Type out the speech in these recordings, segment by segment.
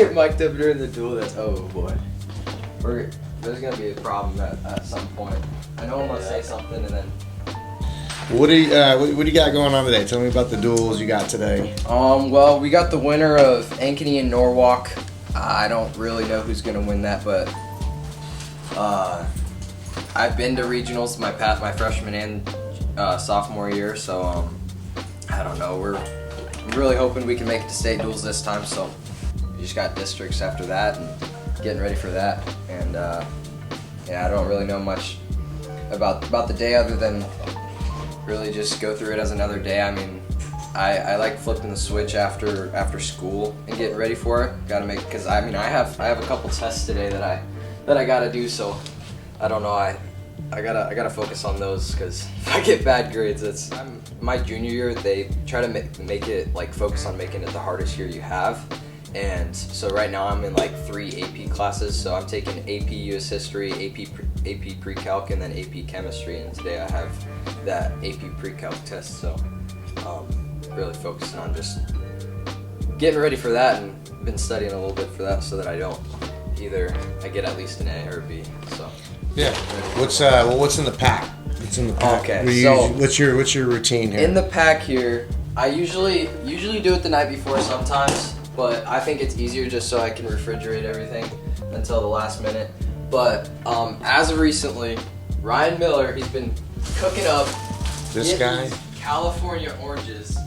get mic'd up during the duel, that's oh boy. There's gonna be a problem at some point. I know I'm gonna say something and then. What do you got going on today? Tell me about the duels you got today. Well, we got the winner of Ankeny and Norwalk. I don't really know who's gonna win that, but I've been to regionals my freshman and sophomore year, so I don't know. We're really hoping we can make it to state duels this time. So we just got districts after that and getting ready for that. And yeah, I don't really know much about the day other than really just go through it as another day. I mean, I like flipping the switch after school and getting ready for it. Got to make, because I mean I have a couple tests today that I gotta do. So I don't know. I gotta focus on those, because if I get bad grades, my junior year. They try to make it like focus on making it the hardest year you have. And so right now I'm in like 3 AP classes. So I'm taking AP US History, AP Pre-Calc, and then AP Chemistry. And today I have that AP Pre-Calc test. So really focusing on just getting ready for that, and been studying a little bit for that so that I don't I get at least an A or a B. So yeah. What's in the pack? What's in the pack? Okay. So what's your routine here? In the pack here, I usually do it the night before sometimes. But I think it's easier just so I can refrigerate everything until the last minute. But as of recently, Ryan Miller, he's been cooking up this guy California oranges.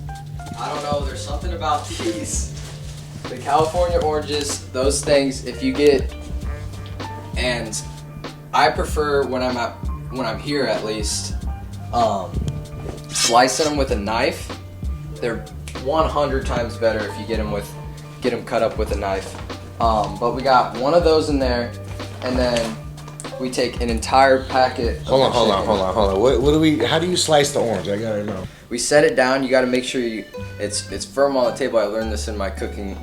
I don't know, there's something about these. The California oranges, those things, if you get, and I prefer when I'm here at least, slicing them with a knife. They're 100 times better if you get them cut up with a knife. But we got one of those in there, and then we take an entire packet. Hold on. What do we? How do you slice the orange? I gotta know. We set it down. You got to make sure it's firm on the table. I learned this in my cooking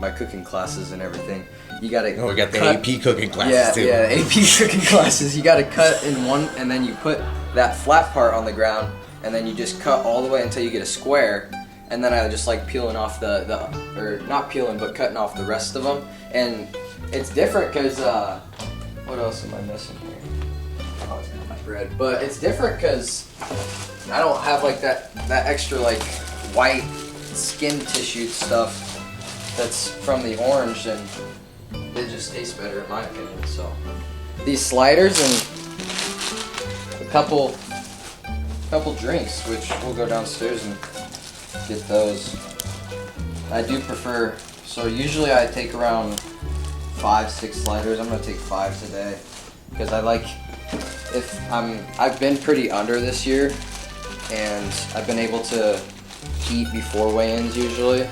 classes and everything. You got to. Oh, we got the AP cooking classes too. Yeah, AP cooking classes. You got to cut in one, and then you put that flat part on the ground, and then you just cut all the way until you get a square. And then I just like peeling off or not peeling, but cutting off the rest of them. And it's different because, what else am I missing here? Oh, it's got my bread. But it's different because I don't have like that extra like white skin tissue stuff that's from the orange, and it just tastes better in my opinion. So these sliders and a couple drinks, which we'll go downstairs and get those. I do prefer, so usually I take around 5-6 sliders. I'm gonna take 5 today because I've been pretty under this year, and I've been able to eat before weigh-ins usually.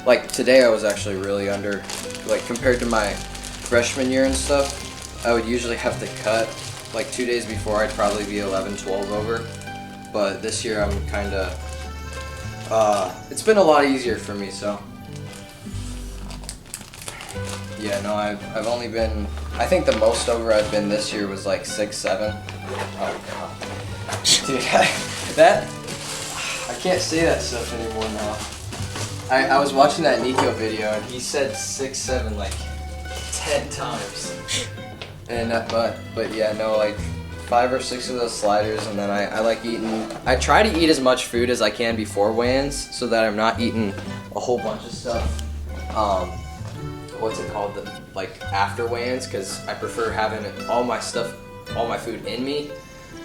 Like today I was actually really under, like compared to my freshman year and stuff. I would usually have to cut like 2 days before. I'd probably be 11-12 over, but this year I'm kind of it's been a lot easier for me, so yeah, no, I've only been, I think the most over I've been this year was like 6-7. Oh god, dude, I can't say that stuff anymore now. I was watching that Nico video and he said 6-7 like 10 times, and but yeah, no, like 5 or 6 of those sliders, and then I like eating. I try to eat as much food as I can before weigh-ins, so that I'm not eating a whole bunch of stuff. What's it called? Like after weigh-ins, because I prefer having all my food in me,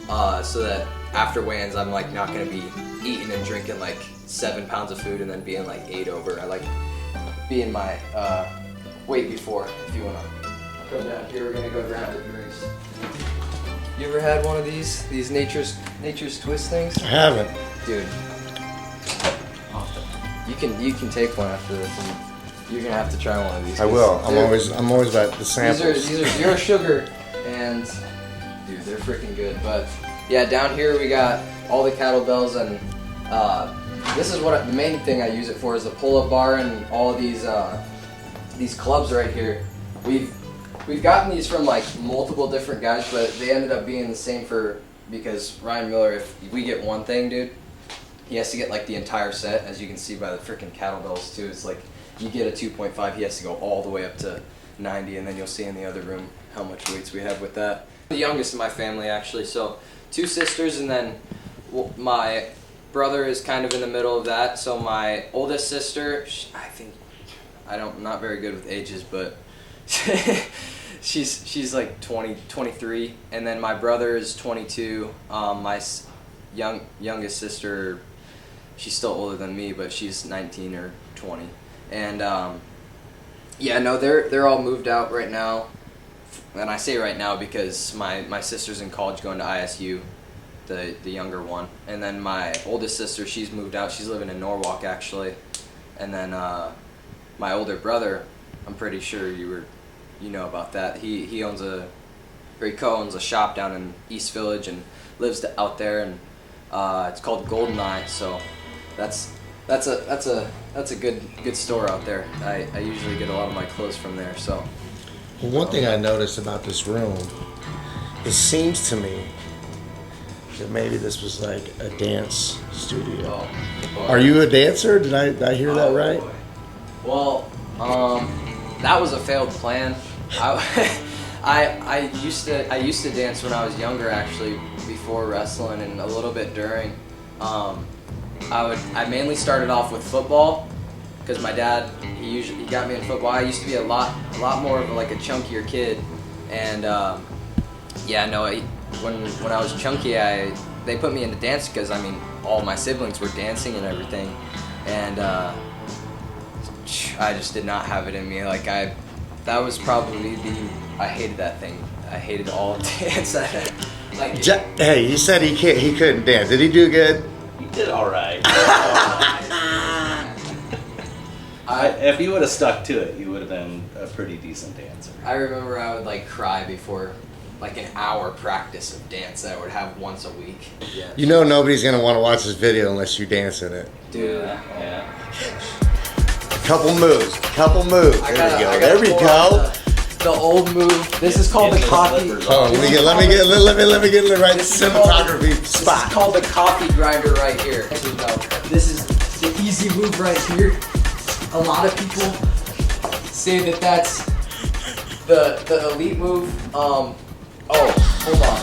so that after weigh-ins I'm like not gonna be eating and drinking like 7 pounds of food and then being like 8 over. I like being my weight before. If you wanna come down here, we're gonna go grab the drinks. You ever had one of these nature's twist things? I haven't. Dude, you can take one after this, and you're gonna have to try one of these. I will. I'm always about the samples. These are 0 sugar, and dude, they're freaking good. But yeah, down here we got all the kettlebells, and this is what the main thing I use it for is the pull-up bar and all of these clubs right here. We've gotten these from like multiple different guys, but they ended up being the same because Ryan Miller, if we get one thing, dude, he has to get like the entire set, as you can see by the freaking kettlebells too. It's like you get a 2.5, he has to go all the way up to 90, and then you'll see in the other room how much weights we have with that. The youngest in my family, actually, so 2 sisters, and then my brother is kind of in the middle of that. So my oldest sister, I'm not very good with ages, but she's like 23, and then my brother is 22. My youngest sister, she's still older than me, but she's 19 or 20. And yeah, no, they're all moved out right now. And I say right now because my sister's in college going to ISU, the younger one. And then my oldest sister, she's moved out. She's living in Norwalk, actually. And then my older brother, I'm pretty sure you know about that. He co-owns a shop down in East Village and lives out there, and it's called Goldeneye. So that's a good store out there. I usually get a lot of my clothes from there. So One thing I noticed about this room, it seems to me that maybe this was like a dance studio. Are you a dancer? Did I hear that right? Boy. Well, that was a failed plan. I used to dance when I was younger, actually, before wrestling and a little bit during. I mainly started off with football because my dad he got me in football. I used to be a lot more of like a chunkier kid, and when I was chunky, they put me into dance because all my siblings were dancing and everything, and I just did not have it in me. That was probably I hated that thing. I hated all of dance. Hey, you said he couldn't dance. Did he do good? He did all right. If you would have stuck to it, you would have been a pretty decent dancer. I remember I would cry before an hour practice of dance that I would have once a week. Yeah. You know nobody's gonna want to watch this video unless you dance in it. Dude. Yeah. Couple moves. There we go. The old move. This is called the coffee. Oh, let me get in the right cinematography spot. This is called the coffee grinder right here. This is the easy move right here. A lot of people say that that's the elite move. Oh, hold on.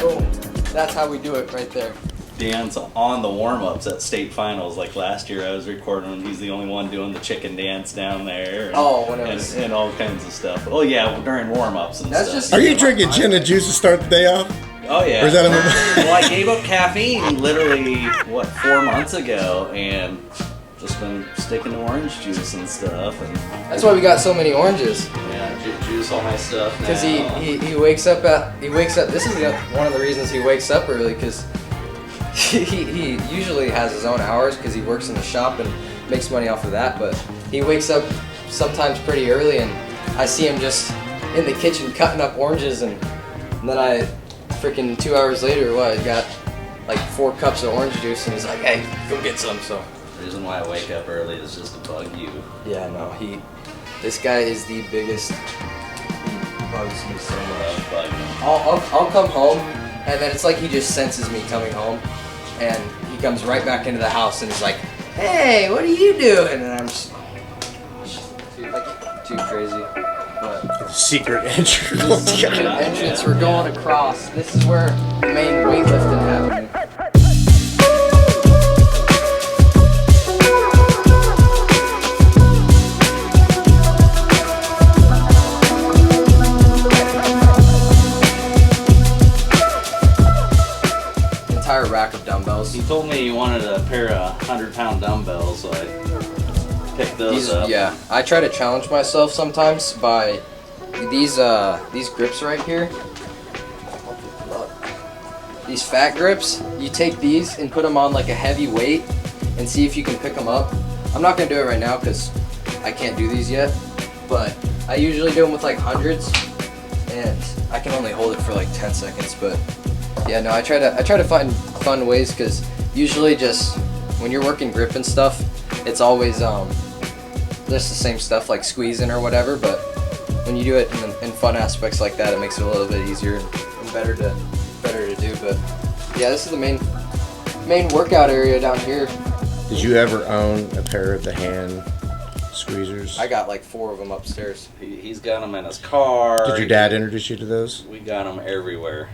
Boom. That's how we do it right there. Dance on the warm-ups at state finals. Like last year I was recording him. He's the only one doing the chicken dance down there. And all kinds of stuff. Oh yeah, during warm-ups and stuff. Are you drinking gin and juice to start the day off? Oh yeah. Or is that Well, I gave up caffeine literally 4 months ago, and just been sticking to orange juice and stuff. And that's why we got so many oranges. Yeah, juice all my stuff. Because he wakes up. This is one of the reasons he wakes up early, because he usually has his own hours because he works in the shop and makes money off of that. But he wakes up sometimes pretty early, and I see him just in the kitchen cutting up oranges, and then I freaking 2 hours later, got 4 cups of orange juice, and he's like, "Hey, go get some." So the reason why I wake up early is just to bug you. Yeah, no, this guy is the biggest. He bugs me so much. I'll come home, and then it's like he just senses me coming home, and he comes right back into the house, and he's like, "Hey, what are you doing?" And then I'm just too crazy. But secret entrance. Secret entrance. We're going across. This is where the main weightlifting happening. Entire rack of dumbbells. He told me he wanted a pair of 100-pound dumbbells, so I picked those up. Yeah, I try to challenge myself sometimes by these grips right here. These fat grips. You take these and put them on a heavy weight and see if you can pick them up. I'm not gonna do it right now because I can't do these yet, but I usually do them with hundreds, and I can only hold it for 10 seconds. But yeah, no, I try to find fun ways, because usually just when you're working grip and stuff, it's always just the same stuff like squeezing or whatever. But when you do it in fun aspects like that, it makes it a little bit easier and better to do. But yeah, this is the main workout area down here. Did you ever own a pair of the hand squeezers? I got like 4 of them upstairs. He's got them in his car. Did your dad introduce you to those? We got them everywhere.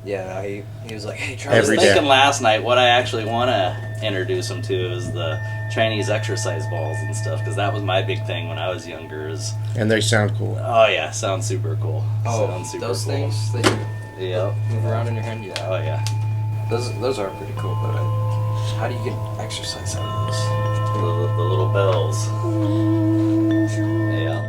Yeah, he was like, hey, try I was Every thinking day. last night what I actually want to introduce him to is the Chinese exercise balls and stuff, because that was my big thing when I was younger. And they sound cool. Oh yeah, sounds super cool. Oh, sounds super those cool. things that you Yep. move around in your hand? Yeah. Oh yeah. Those are pretty cool, but how do you get exercise out of The little bells. Yeah.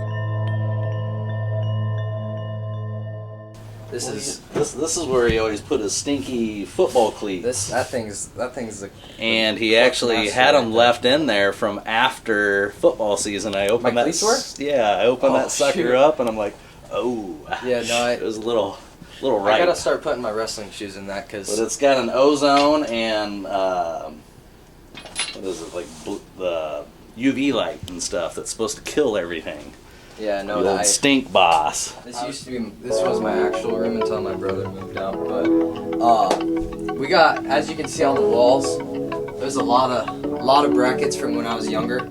this? This is This is where he always put his stinky football cleats. that thing's the And he actually master had them right there. left in there from after football season. I opened My that. cleats were? Yeah, I opened Oh, that sucker shoot. up, and I'm like, oh. Yeah, no, it was a little I right. gotta start putting my wrestling shoes in that But because it's got an ozone and what is it, like the UV light and stuff that's supposed to kill everything. yeah, no, The old stink boss. this used to be this was my actual room until my brother moved out. But we got, as you can see on the walls, there's a lot of brackets from when I was younger.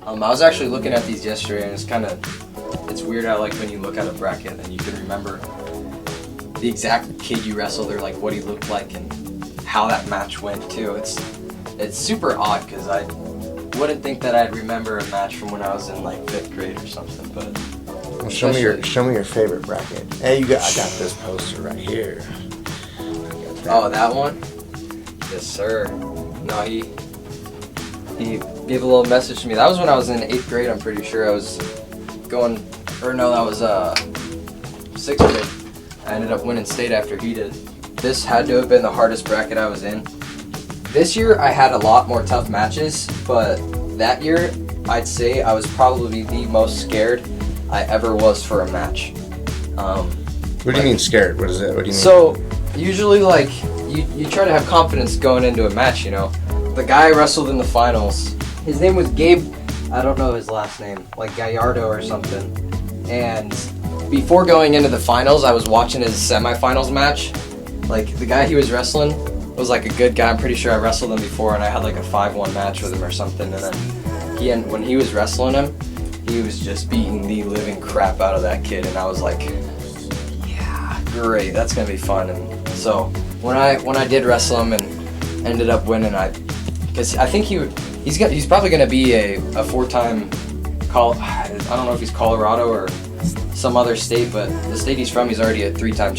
I was actually looking at these yesterday, and it's weird how like when you look at a bracket and you can remember the exact kid you wrestled or like what he looked like and how that match went too. It's super odd because I wouldn't think that I'd remember a match from when I was in like 5th grade or something. But Well, show me your favorite bracket. Hey, I got this poster right here. oh, that one? Yes, sir. No, he gave a little message to me. That was when I was in 8th grade. I'm pretty sure I was going, or no, that was 6th grade. I ended up winning state after he did. This had to have been the hardest bracket I was in. This year I had a lot more tough matches, but that year I'd say I was probably the most scared I ever was for a match. What do you mean scared? What is it? What do you mean? So usually like you try to have confidence going into a match, you know. The guy I wrestled in the finals, his name was Gabe, I don't know his last name, like Gallardo or something. And before going into the finals, I was watching his semifinals match. Like the guy he was wrestling was like a good guy. I'm pretty sure I wrestled him before, and I had like a 5-1 match with him or something. And then when he was wrestling him, he was just beating the living crap out of that kid, and I was like, yeah, great, that's gonna be fun. And so when I did wrestle him and ended up winning, because I think he's probably gonna be a 4-time I don't know if he's Colorado or some other state, but the state he's from, he's already a 3-time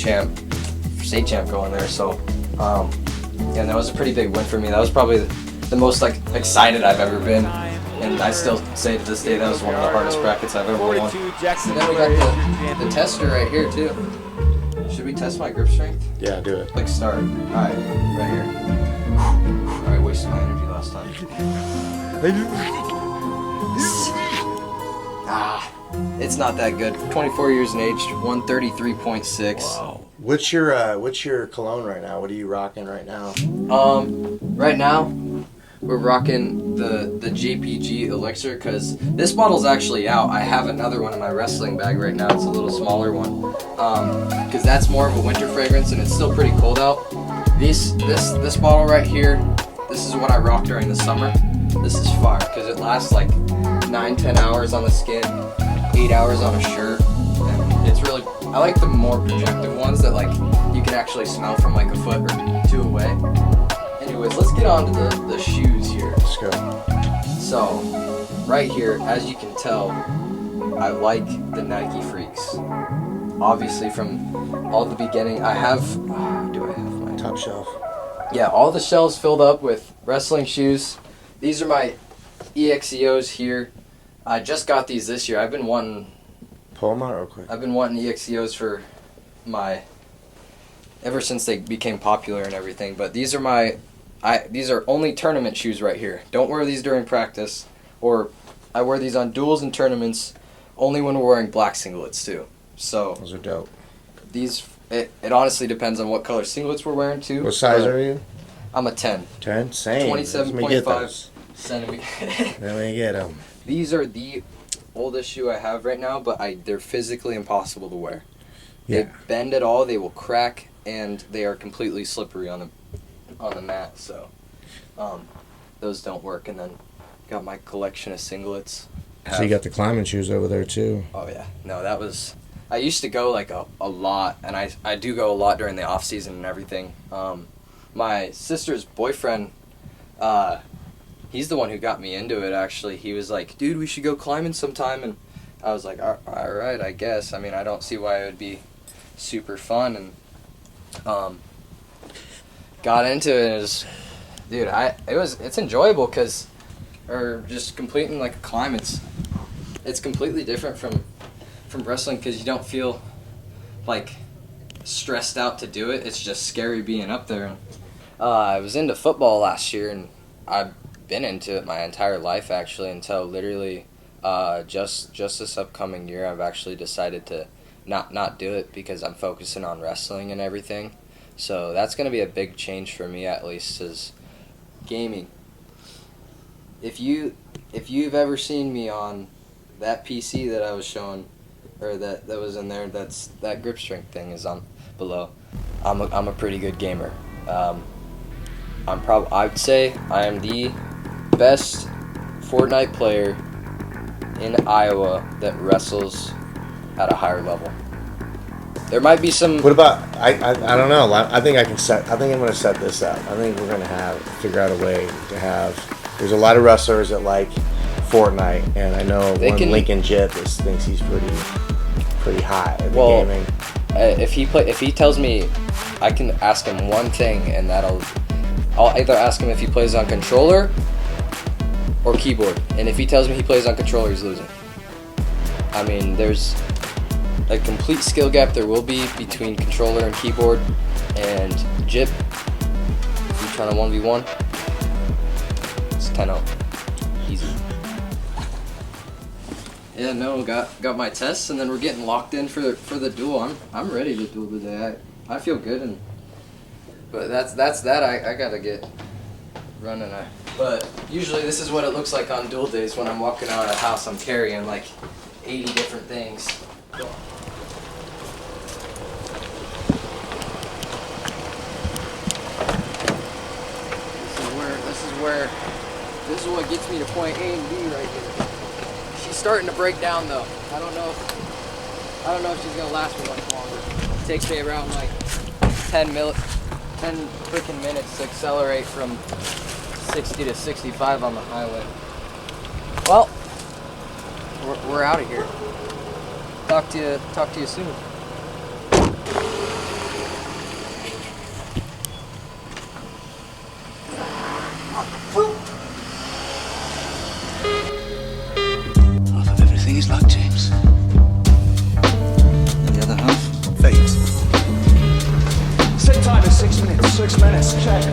state champ going there. So yeah, that was a pretty big win for me. That was probably the most like excited I've ever been, and I still say to this day that was one of the hardest brackets I've ever won. Jaxon. And then we got the tester right here too. Should we test my grip strength? Yeah, do it. Like start. Alright, right here. Alright, wasted my energy last time. It's not that good. 24 years in age, 133.6. Wow. What's your cologne right now? What are you rocking right now? Right now, we're rocking the JPG Elixir because this bottle's actually out. I have another one in my wrestling bag right now. It's a little smaller one because that's more of a winter fragrance and it's still pretty cold out. This bottle right here, this is what I rock during the summer. This is fire because it lasts like 9-10 hours on the skin, 8 hours on a shirt, and it's really. I like the more projective ones that like you can actually smell from like a foot or 2 away. Anyways, let's get on to the shoes here. Let's go. So, right here, as you can tell, I like the Nike Freaks. Obviously, from all the beginning, I have. Do I have my Top shelf. Yeah, all the shelves filled up with wrestling shoes. These are my EXEOs here. I just got these this year. I've been wanting Pull them out real quick. I've been wanting EXEOs for ever since they became popular and everything. But these are these are only tournament shoes right here. Don't wear these during practice, or I wear these on duels and tournaments only when we're wearing black singlets too. So Those are dope. these it honestly depends on what color singlets we're wearing too. What size but are you? I'm a 10. 10? Same. 27.5 centimeters. Let me get them. These are the oldest shoe I have right now, but they're physically impossible to wear. Yeah. They bend at all, they will crack, and they are completely slippery on the mat. So those don't work. And then got my collection of singlets. So you got the climbing shoes over there too. Oh yeah, no, that was. I used to go like a lot, and I do go a lot during the off season and everything. My sister's boyfriend, he's the one who got me into it. Actually, he was like, "Dude, we should go climbing sometime," and I was like, "All right, I guess." I mean, I don't see why it would be super fun, and got into it. And it was, dude, it's enjoyable or just completing like a climb. It's completely different from wrestling because you don't feel like stressed out to do it. It's just scary being up there. And I was into football last year, and I've been into it my entire life actually until literally just this upcoming year. I've actually decided to not do it because I'm focusing on wrestling and everything. So that's going to be a big change for me, at least, is gaming. If you've ever seen me on that PC that I was showing, or that was in there, that grip strength thing is on below. I'm a pretty good gamer. I'd say I am the best Fortnite player in Iowa that wrestles at a higher level. There might be some. What about I don't know. I think I'm going to set this up. I think we're going to figure out a way to have. There's a lot of wrestlers that like Fortnite, and I know Lincoln Jit thinks he's pretty high at the gaming. If he tells me, I can ask him one thing, and I'll either ask him if he plays on controller or keyboard. And if he tells me he plays on controller, he's losing. I mean, there's a complete skill gap there will be between controller and keyboard, and Jip, if you're trying to 1v1, it's kind of easy. Yeah, no, got my tests, and then we're getting locked in for the duel. I'm ready to duel today. I feel good, but that's that. I gotta get running. But usually this is what it looks like on duel days when I'm walking out of the house. I'm carrying like 80 different things. This is what gets me to point A and B right here. She's starting to break down though. I don't know if she's gonna last me much longer. It takes me around like 10 freaking minutes to accelerate from 60 to 65 on the highway. Well, we're out of here. Talk to you soon. He's like James. And the other half? Fate. Set time is 6 minutes. 6 minutes. Check.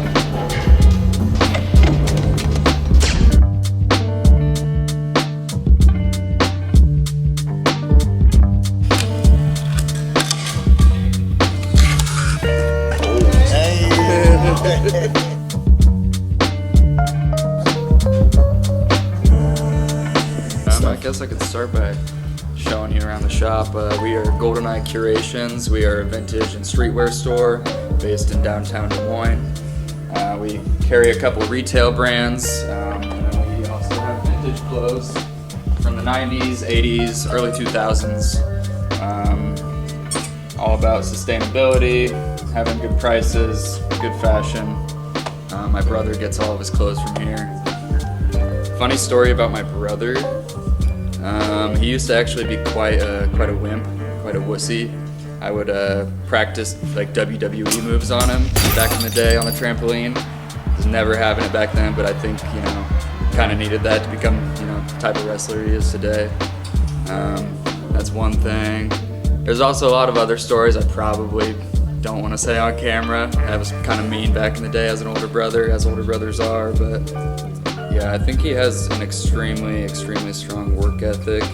I guess I could start by showing you around the shop. We are GoldenEye Curations. We are a vintage and streetwear store based in downtown Des Moines. We carry a couple retail brands. And we also have vintage clothes from the 90s, 80s, early 2000s. All about sustainability, having good prices, good fashion. My brother gets all of his clothes from here. Funny story about my brother. He used to actually be quite a wimp, quite a wussy. I would practice like WWE moves on him back in the day on the trampoline. Was never having it back then, but I think kind of needed that to become the type of wrestler he is today. That's one thing. There's also a lot of other stories I probably don't want to say on camera. I was kind of mean back in the day as an older brother, as older brothers are, but yeah, I think he has an extremely strong work ethic.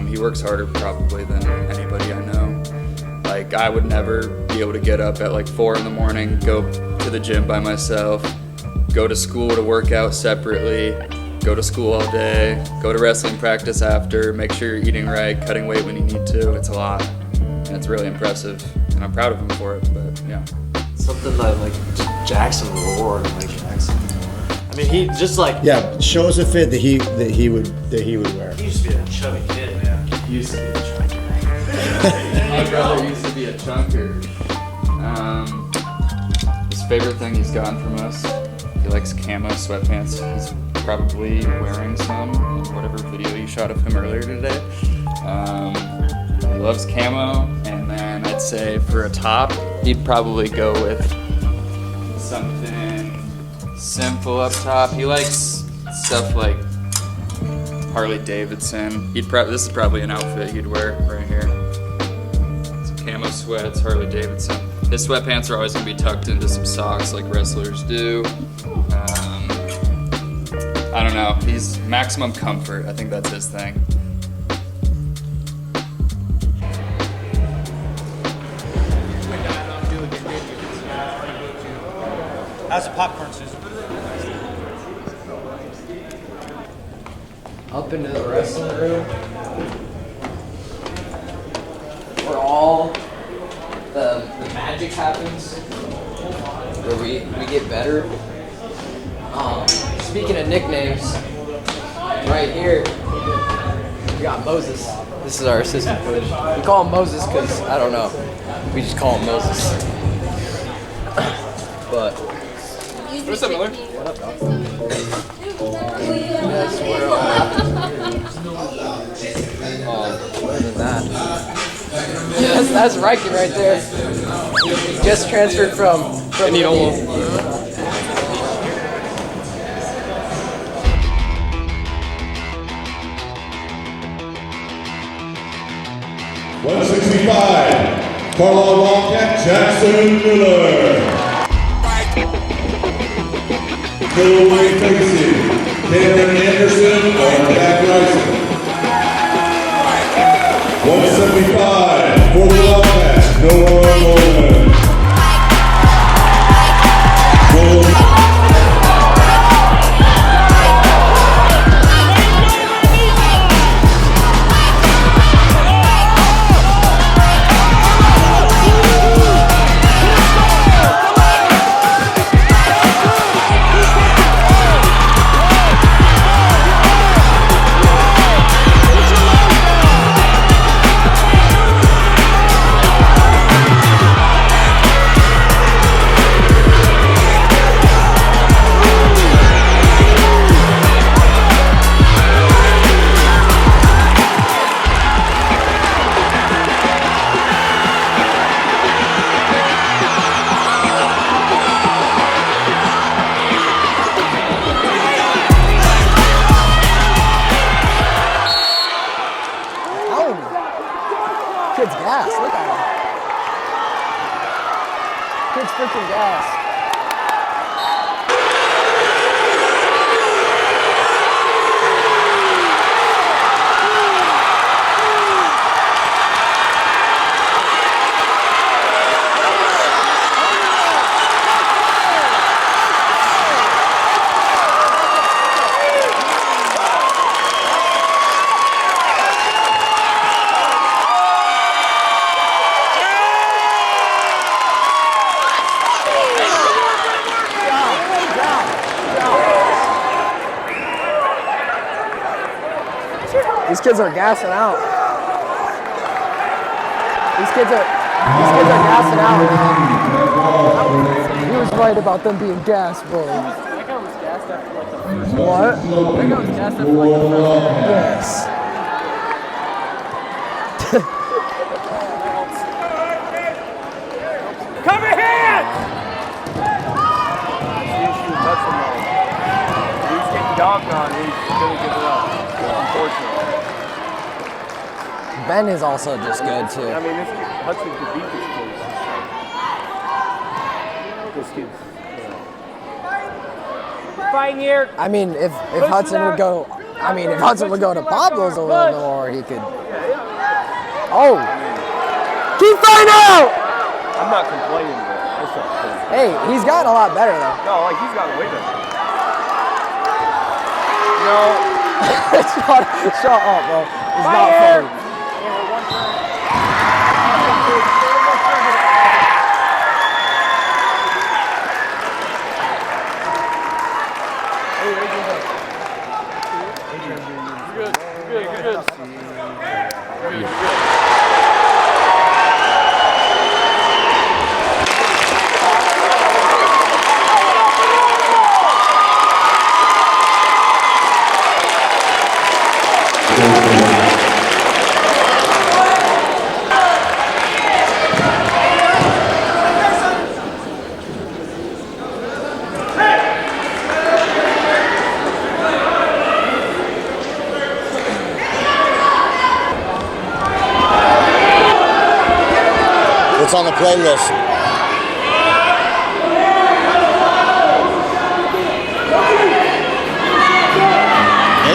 He works harder probably than anybody I know. Like, I would never be able to get up at like 4 in the morning, go to the gym by myself, go to school to work out separately, go to school all day, go to wrestling practice after, make sure you're eating right, cutting weight when you need to. It's a lot, and it's really impressive, and I'm proud of him for it, but yeah. Something that like Jaxon wore, like Jaxon. I mean, he just like. Yeah, show us a fit that he would wear. He used to be a chubby kid, man. He used to be a chunker. My brother used to be a chunker. His favorite thing he's gotten from us, he likes camo sweatpants. He's probably wearing some in whatever video you shot of him earlier today. He loves camo, and then I'd say for a top, he'd probably go with something simple up top. He likes stuff like Harley Davidson. This is probably an outfit he'd wear right here. Some camo sweats, Harley Davidson. His sweatpants are always gonna be tucked into some socks like wrestlers do. I don't know. He's maximum comfort. I think that's his thing. How's the popcorn, Susan? Up into the wrestling room, where all the magic happens, where we get better. Speaking of nicknames, right here, we got Moses. This is our assistant coach. We call him Moses because, I don't know, we just call him Moses. But, What's up, Miller? yes, we're other than that. That's Reiki right there. He just transferred from Indianola. 165, Carlisle Wildcat, Jaxon Miller. Middleweight facing, Cameron Anderson or Jack Rising. 175, for the Wildcats, Noah Norman. Kid's gas, look at him. Kid's freaking gas. These kids are gassing out. These kids are gassing out. He was right about them being gassed, bro. That guy was gassed after like the first. What? That guy was gassed after like the first. Yes. Cover hand! He's getting dogged on. He's gonna give it up, unfortunately. Ben is also just good too. I mean, this kid, Hudson could beat this kid. This kid's, fighting here. I mean, if Hudson would go, if Hudson would go to Pablo's a little more, he could. Oh, keep fighting out! I'm not complaining, but that's not cool. Hey, he's gotten a lot better though. No, like he's gotten way better. No. Shut up, bro. It's not funny. What's on the playlist?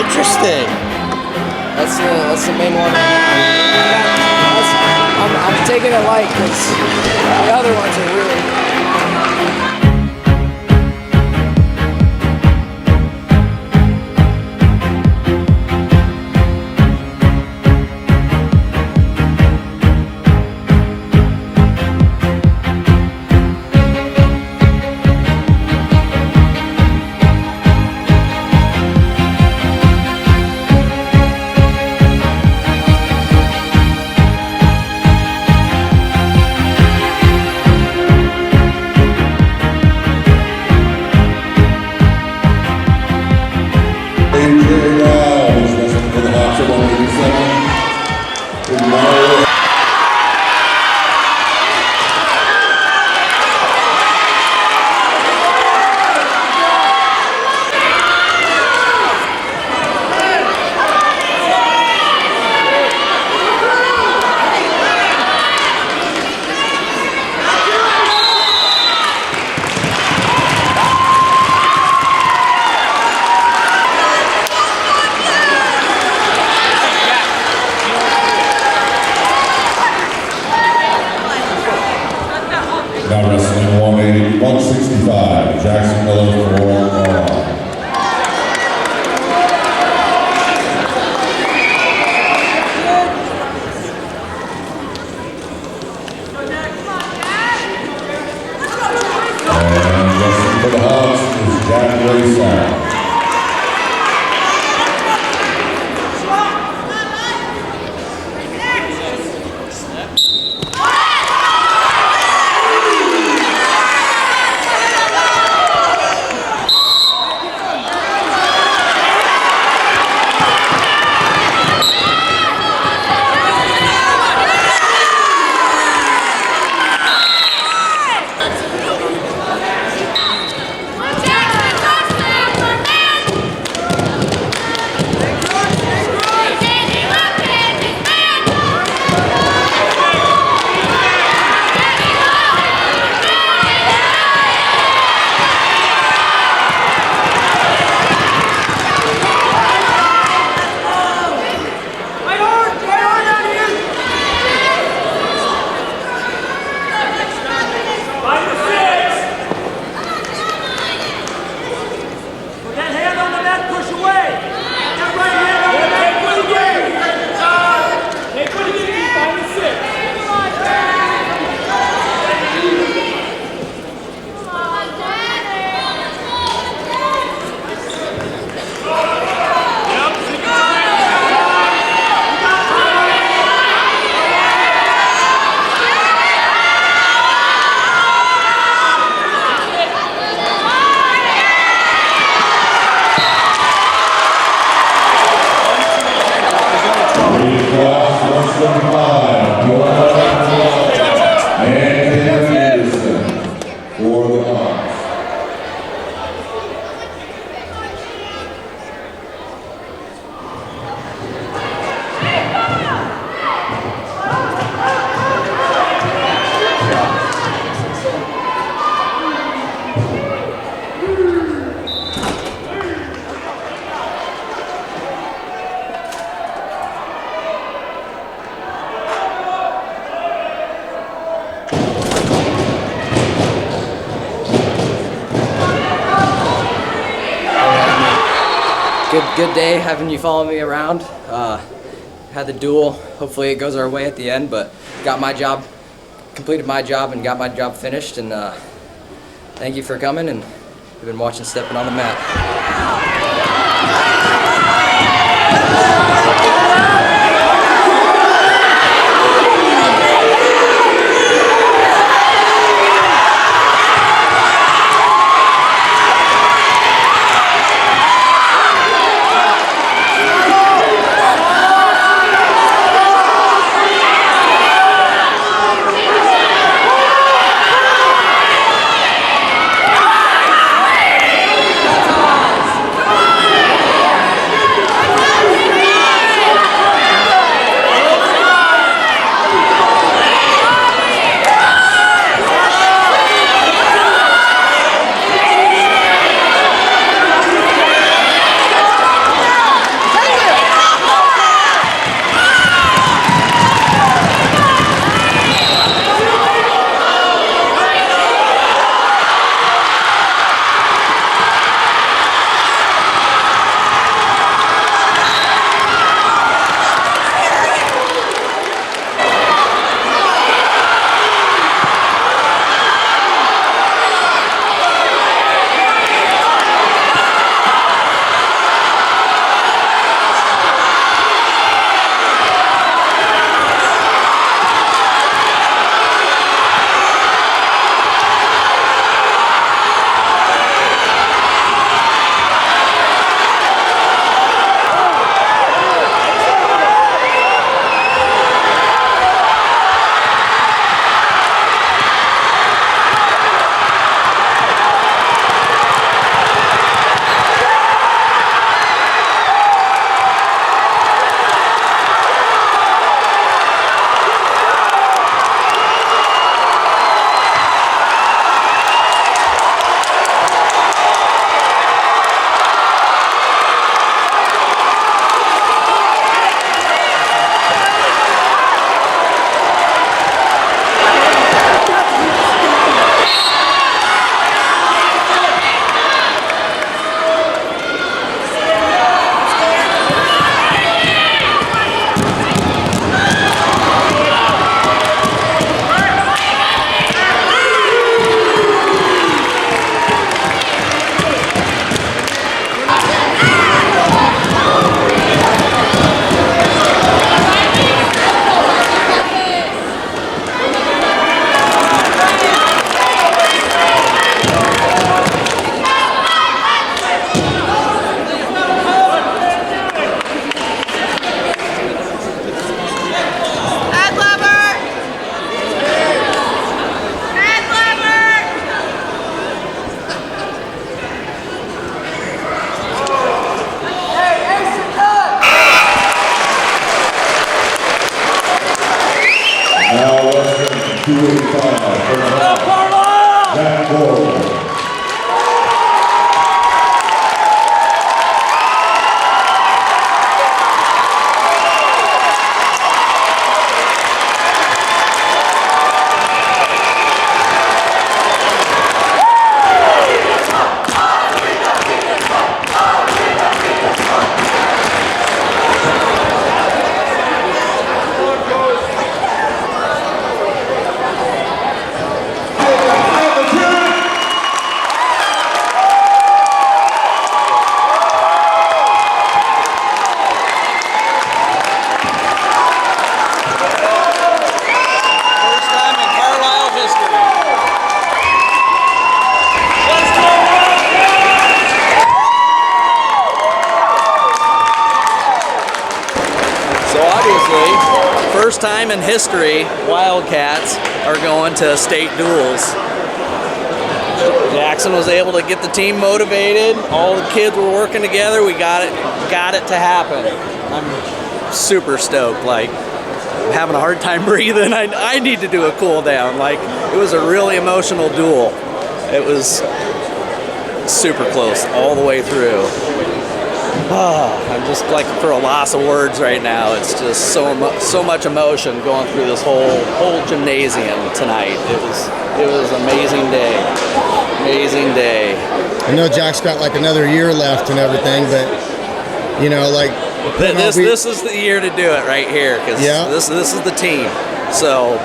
Interesting. That's the main one. I'm taking it light because the other ones are really. Now wrestling 180, 165, Jaxon for Carlisle. And wrestling for the Hawkeyes is Jaxon. Good day having you follow me around. Had the duel. Hopefully it goes our way at the end, but got my job, completed my job and got my job finished, and thank you for coming, and we've been watching Stepping on the Mat. 285. Jaxon. First time in history, Wildcats are going to state duels. Jaxon was able to get the team motivated. All the kids were working together. We got it to happen. I'm super stoked. Like, I'm having a hard time breathing. I need to do a cool down. Like, it was a really emotional duel. It was super close all the way through. I'm just like for a loss of words right now. It's just so much emotion going through this whole gymnasium tonight. It was an amazing day. I know Jack's got like another year left and everything, but you know, like this is the year to do it right here, because this is the team. So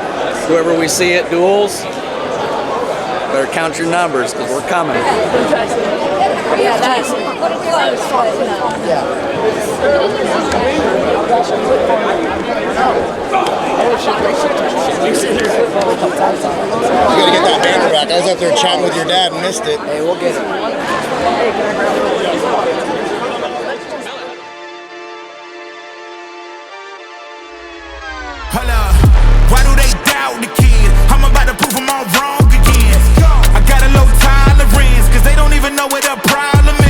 whoever we see at duels, better count your numbers, because we're coming. Yeah, that's close. You gotta get that banner back. I was up there chatting with your dad and missed it. Hey, we'll get it. Why do they doubt the kid? I'm about to prove them all wrong again. I got a low tolerance, cause they don't even know what the problem is.